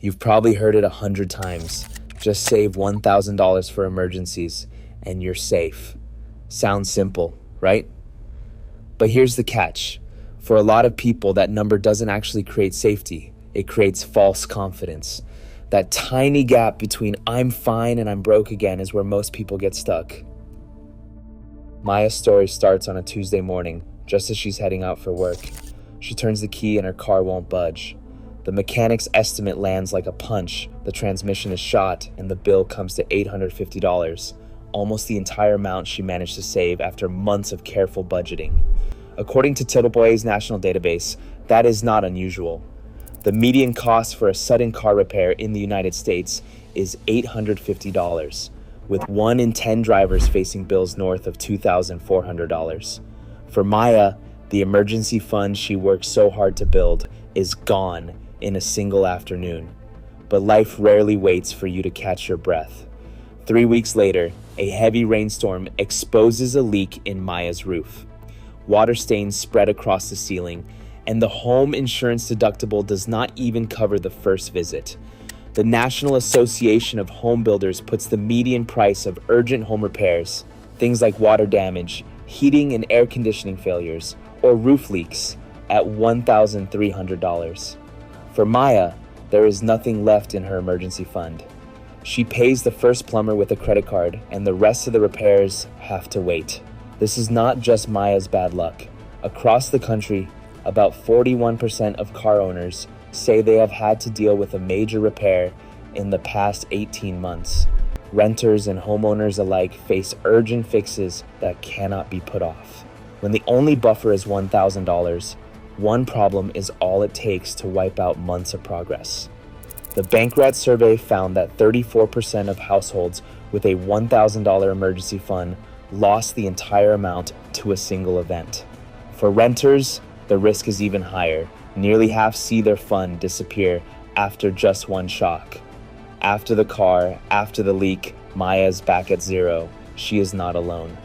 You've probably heard it 100 times. Just save $1,000 for emergencies and you're safe. Sounds simple, right? But here's the catch. For a lot of people, that number doesn't actually create safety. It creates false confidence. That tiny gap between I'm fine and I'm broke again is where most people get stuck. Maya's story starts on a Tuesday morning, just as she's heading out for work. She turns the key and her car won't budge. The mechanic's estimate lands like a punch, the transmission is shot, and the bill comes to $850, almost the entire amount she managed to save after months of careful budgeting. According to Titopoe's national database, that is not unusual. The median cost for a sudden car repair in the United States is $850, with 1 in 10 drivers facing bills north of $2,400. For Maya, the emergency fund she worked so hard to build is gone in a single afternoon. But life rarely waits for you to catch your breath. 3 weeks later, a heavy rainstorm exposes a leak in Maya's roof. Water stains spread across the ceiling, and the home insurance deductible does not even cover the first visit. The National Association of Home Builders puts the median price of urgent home repairs, things like water damage, heating and air conditioning failures, or roof leaks, at $1,300. For Maya, there is nothing left in her emergency fund. She pays the first plumber with a credit card, and the rest of the repairs have to wait. This is not just Maya's bad luck. Across the country, about 41% of car owners say they have had to deal with a major repair in the past 18 months. Renters and homeowners alike face urgent fixes that cannot be put off. When the only buffer is $1,000, one problem is all it takes to wipe out months of progress. The Bankrat survey found that 34% of households with a $1,000 emergency fund lost the entire amount to a single event. For renters, the risk is even higher. Nearly half see their fund disappear after just one shock. After the car, after the leak, Maya's back at zero. She is not alone.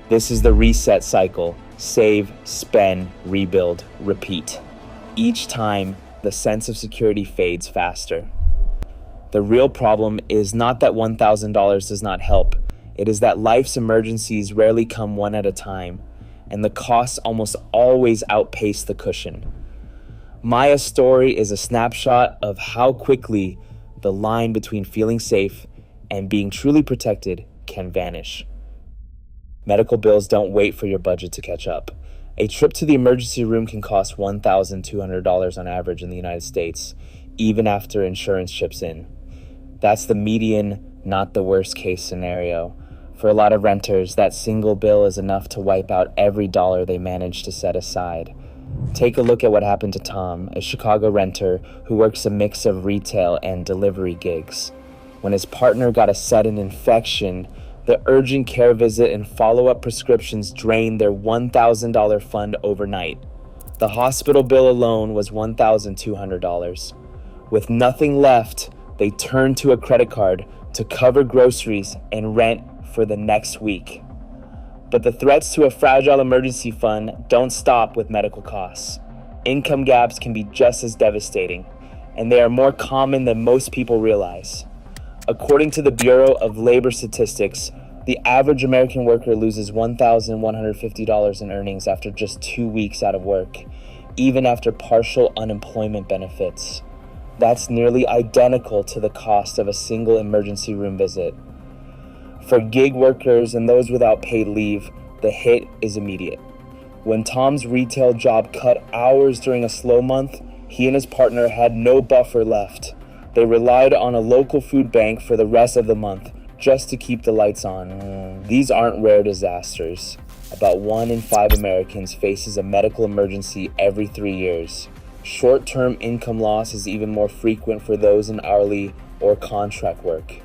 This is the reset cycle. Save, spend, rebuild, repeat. Each time, the sense of security fades faster. The real problem is not that $1,000 does not help. It is that life's emergencies rarely come one at a time, and the costs almost always outpace the cushion. Maya's story is a snapshot of how quickly the line between feeling safe and being truly protected can vanish. Medical bills don't wait for your budget to catch up. A trip to the emergency room can cost $1,200 on average in the United States, even after insurance chips in. That's the median, not the worst case scenario. For a lot of renters, that single bill is enough to wipe out every dollar they managed to set aside. Take a look at what happened to Tom, a Chicago renter who works a mix of retail and delivery gigs. When his partner got a sudden infection, the urgent care visit and follow-up prescriptions drained their $1,000 fund overnight. The hospital bill alone was $1,200. With nothing left, they turned to a credit card to cover groceries and rent for the next week. But the threats to a fragile emergency fund don't stop with medical costs. Income gaps can be just as devastating, and they are more common than most people realize. According to the Bureau of Labor Statistics, the average American worker loses $1,150 in earnings after just 2 weeks out of work, even after partial unemployment benefits. That's nearly identical to the cost of a single emergency room visit. For gig workers and those without paid leave, the hit is immediate. When Tom's retail job cut hours during a slow month, he and his partner had no buffer left. They relied on a local food bank for the rest of the month, just to keep the lights on. These aren't rare disasters. About 1 in 5 Americans faces a medical emergency every 3 years. Short-term income loss is even more frequent for those in hourly or contract work.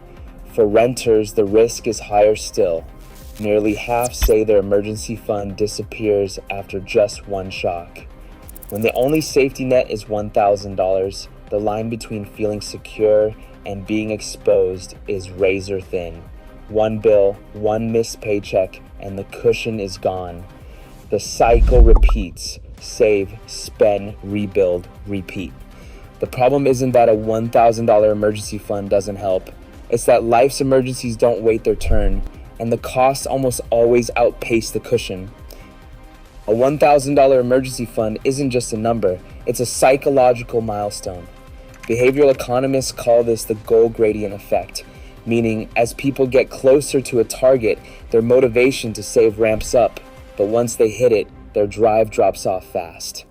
For renters, the risk is higher still. Nearly half say their emergency fund disappears after just one shock. When the only safety net is $1,000, the line between feeling secure and being exposed is razor thin. One bill, one missed paycheck, and the cushion is gone. The cycle repeats. Save, spend, rebuild, repeat. The problem isn't that a $1,000 emergency fund doesn't help. It's that life's emergencies don't wait their turn, and the costs almost always outpace the cushion. A $1,000 emergency fund isn't just a number, it's a psychological milestone. Behavioral economists call this the goal gradient effect, meaning as people get closer to a target, their motivation to save ramps up, but once they hit it, their drive drops off fast.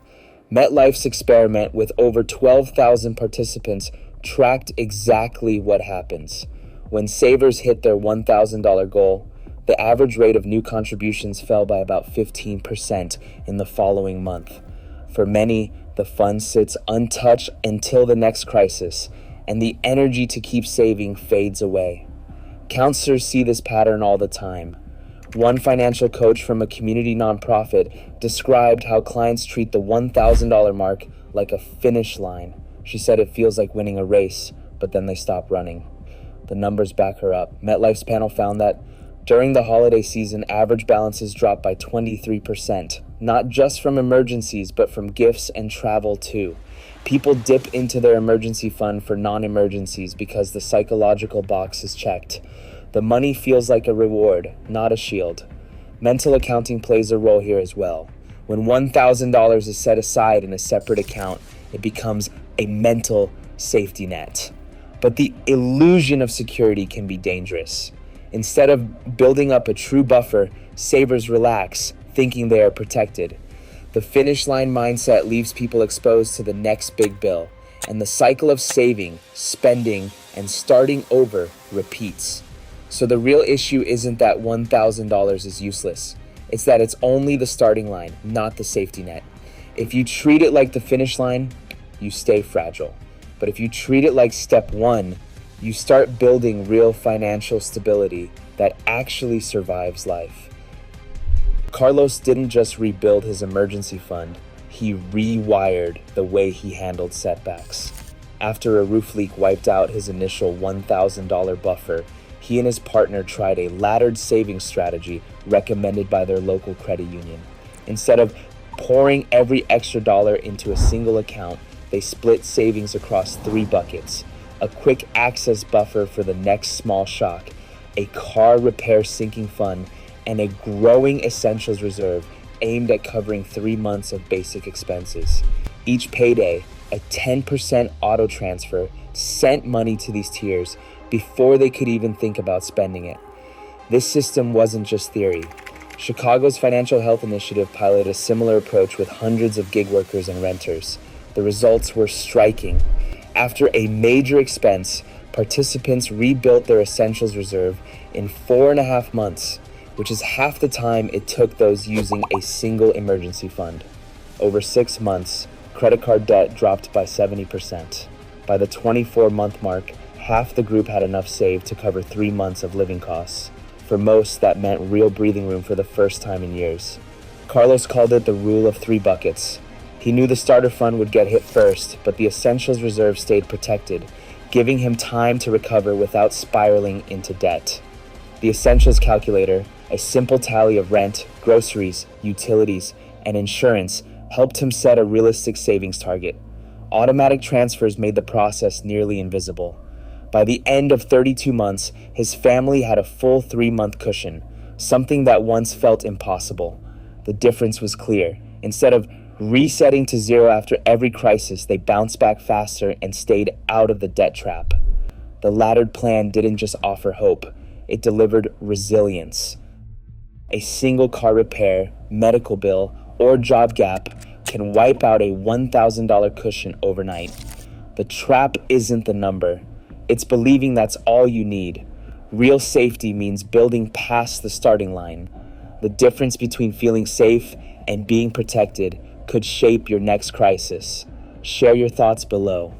MetLife's experiment with over 12,000 participants tracked exactly what happens. When savers hit their $1,000 goal, the average rate of new contributions fell by about 15% in the following month. For many, the fund sits untouched until the next crisis, and the energy to keep saving fades away. Counselors see this pattern all the time. One financial coach from a community nonprofit described how clients treat the $1,000 mark like a finish line. She said it feels like winning a race, but then they stop running. The numbers back her up. MetLife's panel found that during the holiday season, average balances dropped by 23%, not just from emergencies, but from gifts and travel too. People dip into their emergency fund for non-emergencies because the psychological box is checked. The money feels like a reward, not a shield. Mental accounting plays a role here as well. When $1,000 is set aside in a separate account, it becomes a mental safety net. But the illusion of security can be dangerous. Instead of building up a true buffer, savers relax, thinking they are protected. The finish line mindset leaves people exposed to the next big bill, and the cycle of saving, spending, and starting over repeats. So the real issue isn't that $1,000 is useless. It's that it's only the starting line, not the safety net. If you treat it like the finish line, you stay fragile. But if you treat it like step one, you start building real financial stability that actually survives life. Carlos didn't just rebuild his emergency fund, he rewired the way he handled setbacks. After a roof leak wiped out his initial $1,000 buffer, he and his partner tried a laddered savings strategy recommended by their local credit union. Instead of pouring every extra dollar into a single account, they split savings across 3 buckets: a quick access buffer for the next small shock, a car repair sinking fund, and a growing essentials reserve aimed at covering 3 months of basic expenses. Each payday, a 10% auto transfer sent money to these tiers before they could even think about spending it. This system wasn't just theory. Chicago's Financial Health Initiative piloted a similar approach with hundreds of gig workers and renters. The results were striking. After a major expense, participants rebuilt their essentials reserve in 4.5 months, which is half the time it took those using a single emergency fund. Over 6 months, credit card debt dropped by 70%. By the 24-month mark, half the group had enough saved to cover 3 months of living costs. For most, that meant real breathing room for the first time in years. Carlos called it the rule of 3 buckets. He knew the starter fund would get hit first, but the essentials reserve stayed protected, giving him time to recover without spiraling into debt. The essentials calculator, a simple tally of rent, groceries, utilities, and insurance, helped him set a realistic savings target. Automatic transfers made the process nearly invisible. By the end of 32 months, his family had a full 3-month cushion, something that once felt impossible. The difference was clear. Instead of resetting to zero after every crisis, they bounced back faster and stayed out of the debt trap. The laddered plan didn't just offer hope, it delivered resilience. A single car repair, medical bill, or job gap can wipe out a $1,000 cushion overnight. The trap isn't the number. It's believing that's all you need. Real safety means building past the starting line. The difference between feeling safe and being protected could shape your next crisis. Share your thoughts below.